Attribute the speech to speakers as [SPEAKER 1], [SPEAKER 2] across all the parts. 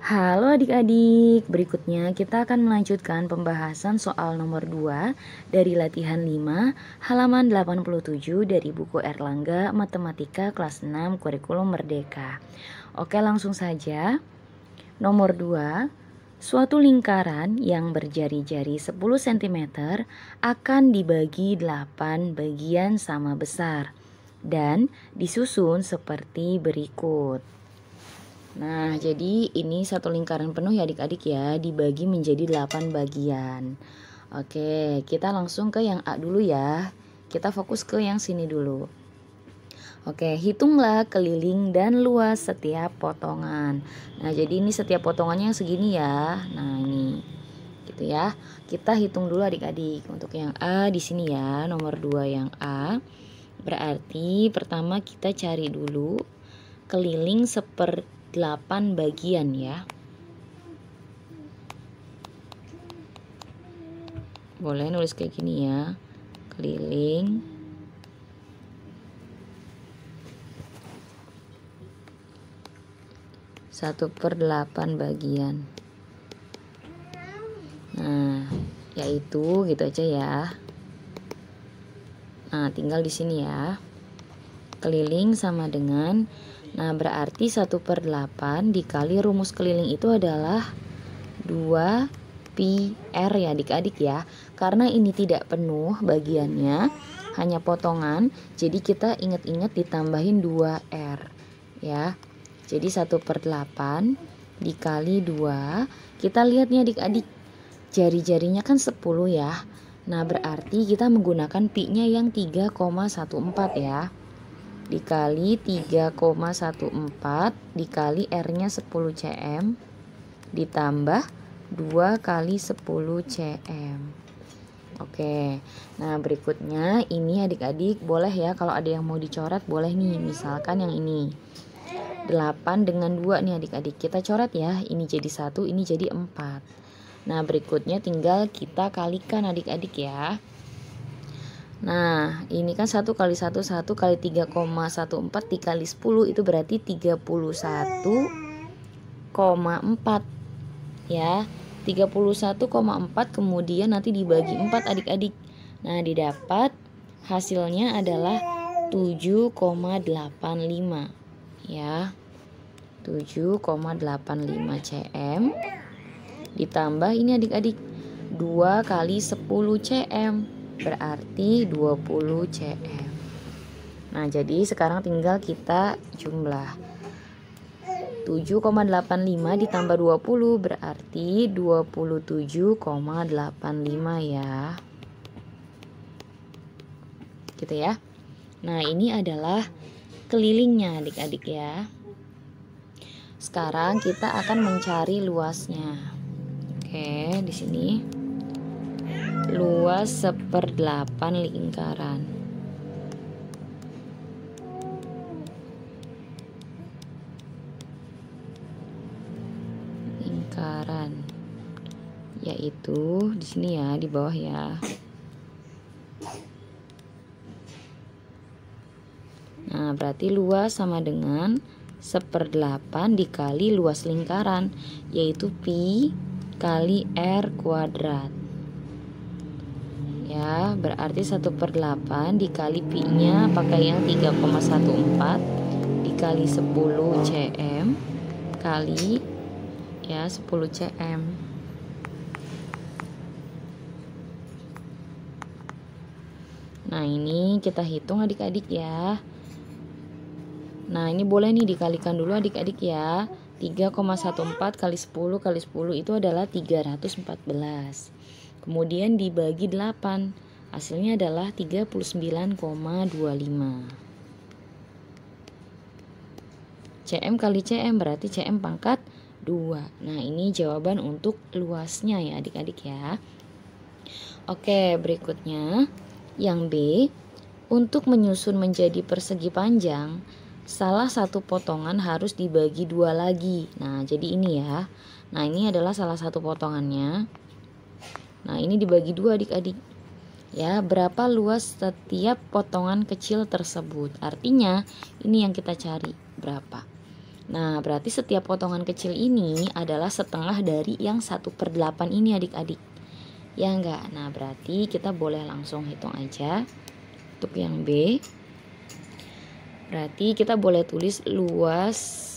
[SPEAKER 1] Halo adik-adik, berikutnya kita akan melanjutkan pembahasan soal nomor 2 dari latihan 5 halaman 87 dari buku Erlangga Matematika kelas 6 Kurikulum Merdeka. Oke, langsung saja. Nomor 2, suatu lingkaran yang berjari-jari 10 cm akan dibagi 8 bagian sama besar dan disusun seperti berikut. Nah, jadi ini satu lingkaran penuh ya adik-adik ya, dibagi menjadi 8 bagian. Oke, kita langsung ke yang A dulu ya. Kita fokus ke yang sini dulu. Oke, hitunglah keliling dan luas setiap potongan. Nah, jadi ini setiap potongannya yang segini ya. Nah, ini. Gitu ya. Kita hitung dulu adik-adik. Untuk yang A di sini ya, nomor 2 yang A. Berarti pertama kita cari dulu keliling 8 bagian ya. Boleh nulis kayak gini ya. Keliling 1/8 bagian. Nah, yaitu gitu aja ya. Nah, tinggal di sini ya. Keliling sama dengan, nah berarti 1/8 dikali rumus keliling itu adalah 2 pi r ya adik-adik ya. Karena ini tidak penuh bagiannya, hanya potongan, jadi kita ingat-ingat ditambahin 2r ya. Jadi 1/8 dikali 2, kita lihat nih adik-adik, jari-jarinya kan 10 ya. Nah berarti kita menggunakan pi-nya yang 3,14 ya. Dikali 3,14 dikali R-nya 10 cm ditambah 2 kali 10 cm. Oke, nah berikutnya ini adik-adik boleh ya, kalau ada yang mau dicoret boleh nih. Misalkan yang ini 8 dengan 2 nih adik-adik, kita coret ya. Ini jadi 1, ini jadi 4. Nah berikutnya tinggal kita kalikan adik-adik ya. Nah, ini kan 1 kali 1, 1 kali 3,14 dikali 10 itu berarti 31,4 ya. 31,4 kemudian nanti dibagi 4 adik-adik. Nah, didapat hasilnya adalah 7,85 ya. 7,85 cm ditambah ini adik-adik 2 kali 10 cm berarti 20 cm. Nah, jadi sekarang tinggal kita jumlah 7,85 ditambah 20 berarti 27,85 ya. Gitu ya. Nah, ini adalah kelilingnya adik-adik ya. Sekarang kita akan mencari luasnya. Oke, di sini luas 1/8 lingkaran. Lingkaran yaitu di sini ya, di bawah ya. Nah, berarti luas sama dengan 1/8 dikali luas lingkaran, yaitu pi kali r kuadrat. Ya, berarti 1/8 dikali pi-nya pakai yang 3,14 dikali 10 cm kali ya 10 cm. Nah, ini kita hitung adik-adik ya. Nah, ini boleh nih dikalikan dulu adik-adik ya. 3,14 kali 10 kali 10 itu adalah 314. Kemudian dibagi 8. Hasilnya adalah 39,25. cm kali cm berarti cm pangkat 2. Nah, ini jawaban untuk luasnya ya adik-adik ya. Oke, berikutnya yang B. Untuk menyusun menjadi persegi panjang, salah satu potongan harus dibagi 2 lagi. Nah, jadi ini ya. Nah, ini adalah salah satu potongannya. Nah, ini dibagi 2 adik-adik. Ya, berapa luas setiap potongan kecil tersebut? Artinya, ini yang kita cari, berapa? Nah, berarti setiap potongan kecil ini adalah setengah dari yang 1/8 ini adik-adik. Ya enggak? Nah, berarti kita boleh langsung hitung aja. Untuk yang B, berarti kita boleh tulis luas.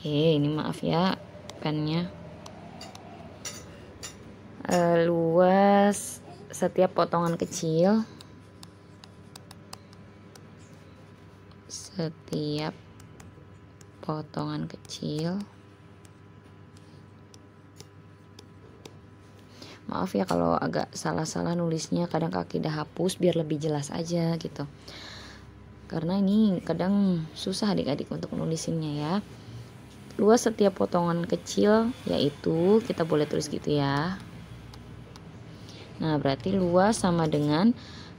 [SPEAKER 1] Ini maaf ya pennya. Luas setiap potongan kecil. Setiap potongan kecil. Maaf ya kalau agak salah-salah nulisnya, kadang kaki dah hapus biar lebih jelas aja gitu. Karena ini kadang susah adik-adik untuk nulisinnya ya. Luas setiap potongan kecil yaitu kita boleh tulis gitu ya. Nah, berarti luas sama dengan,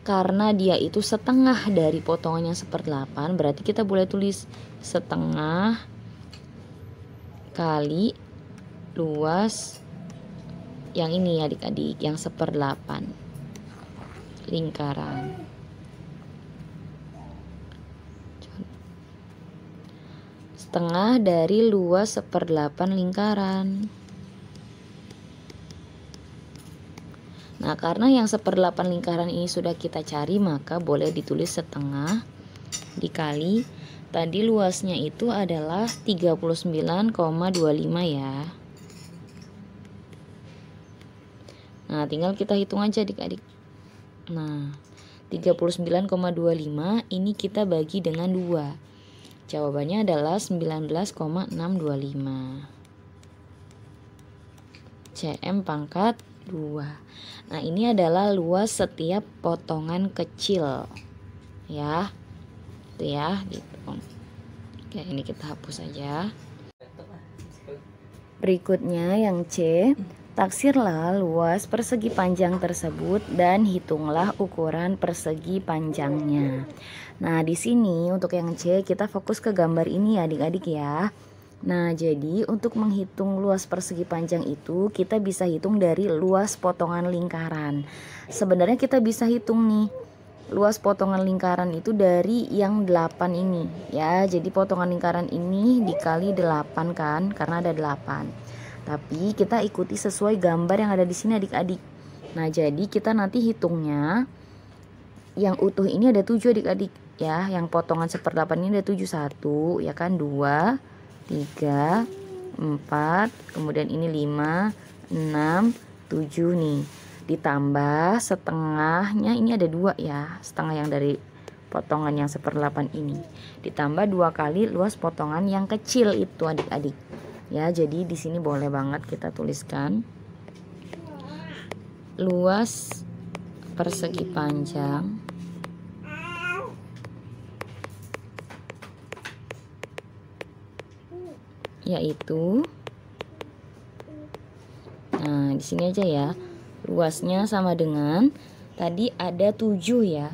[SPEAKER 1] karena dia itu setengah dari potongan yang 1/8, berarti kita boleh tulis setengah kali luas yang ini adik-adik, yang 1/8 lingkaran. Setengah dari luas 1/8 lingkaran. Nah, karena yang 1/8 lingkaran ini sudah kita cari, maka boleh ditulis setengah dikali, tadi luasnya itu adalah 39,25 ya. Nah, tinggal kita hitung aja adik-adik. Nah, 39,25 ini kita bagi dengan 2. Jawabannya adalah 19,625. cm pangkat 2. Nah, ini adalah luas setiap potongan kecil ya. Itu ya gitu. Oke, ini kita hapus saja. Berikutnya yang C, taksirlah luas persegi panjang tersebut dan hitunglah ukuran persegi panjangnya. Nah, di sini untuk yang C kita fokus ke gambar ini ya adik-adik ya. Nah, jadi untuk menghitung luas persegi panjang itu kita bisa hitung dari luas potongan lingkaran. Sebenarnya kita bisa hitung nih luas potongan lingkaran itu dari yang 8 ini ya. Jadi potongan lingkaran ini dikali 8 kan, karena ada 8. Tapi kita ikuti sesuai gambar yang ada di sini adik-adik. Nah, jadi kita nanti hitungnya yang utuh ini ada 7 adik-adik ya. Yang potongan 1/8 ini ada 7, 1 ya kan, 2, 3, 4, kemudian ini 5, 6, 7 nih. Ditambah setengahnya ini ada 2 ya, setengah yang dari potongan yang 1/8 ini. Ditambah 2 kali luas potongan yang kecil itu adik-adik. Ya, jadi di sini boleh banget kita tuliskan luas persegi panjang yaitu, nah di sini aja ya, luasnya sama dengan tadi ada 7 ya.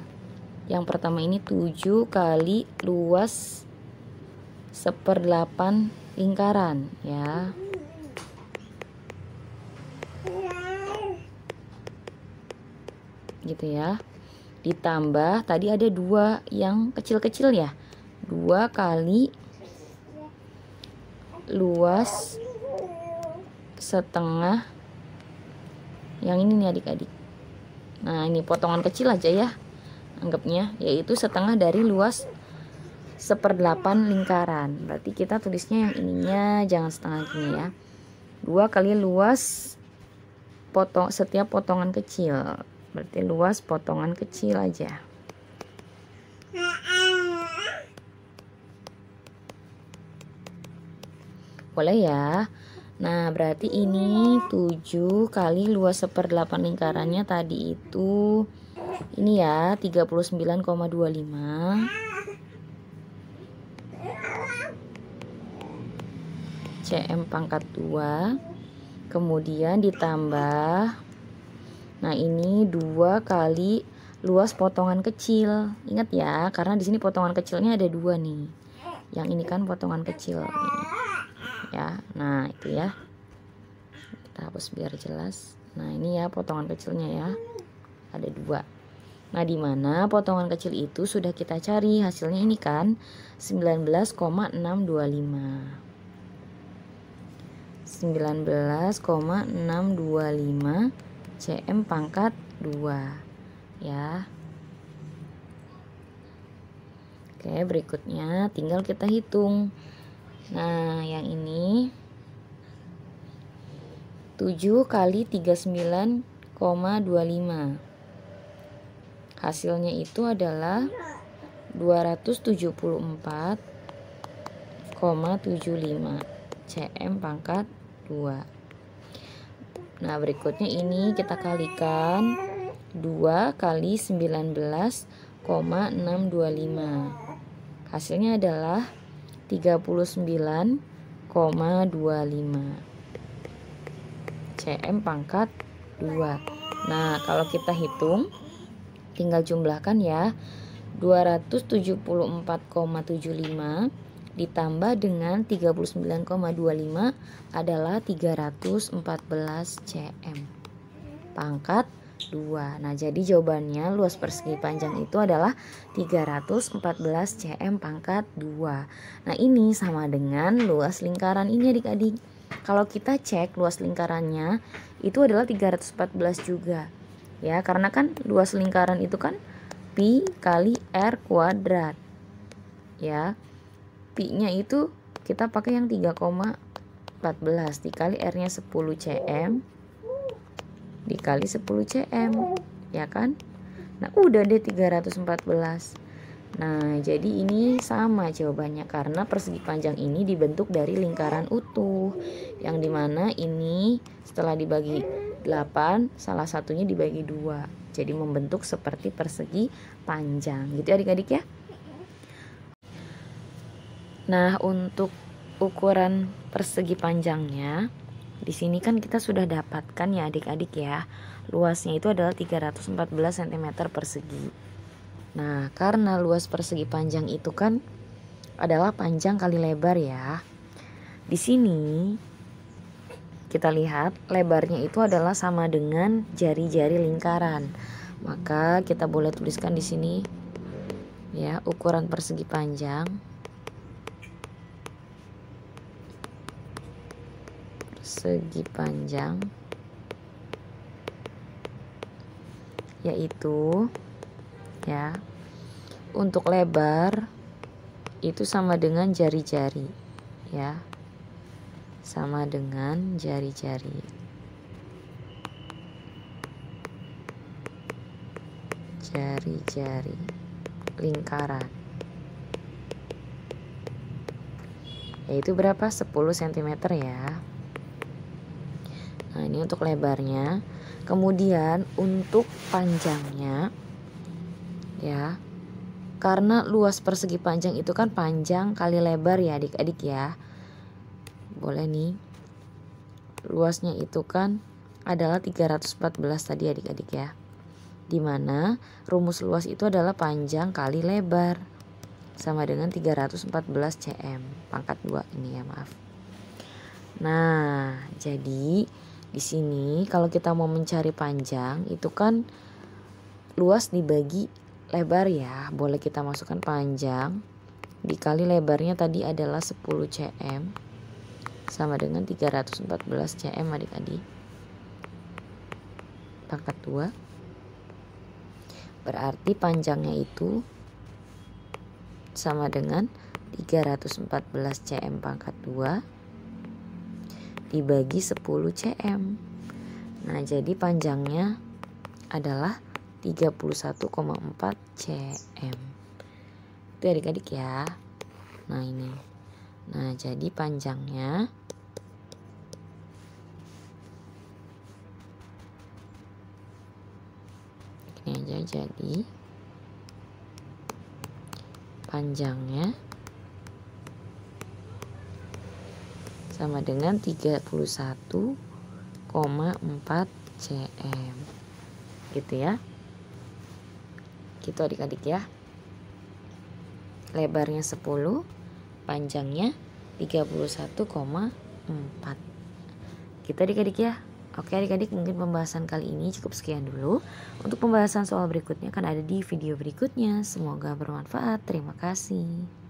[SPEAKER 1] Yang pertama ini 7 kali luas 1/8 lingkaran ya. Gitu ya. Ditambah tadi ada 2 yang kecil-kecil ya. 2 kali luas setengah yang ini nih adik-adik. Nah, ini potongan kecil aja ya anggapnya, yaitu setengah dari luas 1/8 lingkaran. Berarti kita tulisnya yang ininya jangan setengah gini ya. 2 kali luas setiap potongan kecil. Berarti luas potongan kecil aja. Boleh ya. Nah, berarti ini 7 kali luas 1/8 lingkarannya tadi itu ini ya, 39,25 cm pangkat 2. Kemudian ditambah, nah ini 2 kali luas potongan kecil. Ingat ya, karena di sini potongan kecilnya ada 2 nih. Yang ini kan potongan kecil nih. Ya, nah itu ya, kita hapus biar jelas. Nah, ini ya potongan kecilnya ya, ada 2. Nah, di mana potongan kecil itu sudah kita cari, hasilnya ini kan 19,625. 19,625 cm pangkat 2 ya. Oke, berikutnya tinggal kita hitung. Nah, yang ini 7 kali 39,25. Hasilnya itu adalah 274,75 cm pangkat 2. Nah, berikutnya ini kita kalikan 2 kali 19,625. Hasilnya adalah 39,25 cm pangkat 2. Nah, kalau kita hitung tinggal jumlahkan ya. 274,75 ditambah dengan 39,25 adalah 314 cm pangkat 2. Nah, jadi jawabannya luas persegi panjang itu adalah 314 cm pangkat 2. Nah, ini sama dengan luas lingkaran ini adik-adik. Kalau kita cek luas lingkarannya itu adalah 314 juga. Ya, karena kan luas lingkaran itu kan pi kali r kuadrat. Ya. Pi-nya itu kita pakai yang 3,14 dikali r-nya 10 cm dikali 10 cm, ya kan? Nah, udah deh 314. Nah, jadi ini sama jawabannya karena persegi panjang ini dibentuk dari lingkaran utuh, yang dimana ini setelah dibagi 8 salah satunya dibagi 2, jadi membentuk seperti persegi panjang gitu adik-adik ya. Nah, untuk ukuran persegi panjangnya di sini kan kita sudah dapatkan ya adik-adik ya. Luasnya itu adalah 314 cm persegi. Nah, karena luas persegi panjang itu kan adalah panjang kali lebar ya. Di sini kita lihat lebarnya itu adalah sama dengan jari-jari lingkaran. Maka kita boleh tuliskan di sini ya, ukuran persegi panjang yaitu ya, untuk lebar itu sama dengan jari-jari ya, sama dengan jari-jari. Jari-jari lingkaran. Yaitu berapa? 10 cm ya. Nah, ini untuk lebarnya. Kemudian untuk panjangnya ya. Karena luas persegi panjang itu kan panjang kali lebar ya adik-adik ya. Boleh nih. Luasnya itu kan adalah 314 tadi adik-adik ya. Dimana rumus luas itu adalah panjang kali lebar sama dengan 314 cm pangkat 2 ini ya, maaf. Nah, jadi di sini kalau kita mau mencari panjang itu kan luas dibagi lebar ya. Boleh kita masukkan panjang dikali lebarnya tadi adalah 10 cm sama dengan 314 cm adik-adik pangkat 2. Berarti panjangnya itu sama dengan 314 cm pangkat 2 dibagi 10 cm. Nah, jadi panjangnya adalah 31,4 cm. Itu adik-adik ya. Nah, ini. Nah, jadi panjangnya ini aja, jadi panjangnya sama dengan 31,4 cm gitu ya. Gitu adik-adik ya. Lebarnya 10, panjangnya 31,4 gitu adik-adik ya. Oke adik-adik, mungkin pembahasan kali ini cukup sekian dulu. Untuk pembahasan soal berikutnya akan ada di video berikutnya. Semoga bermanfaat. Terima kasih.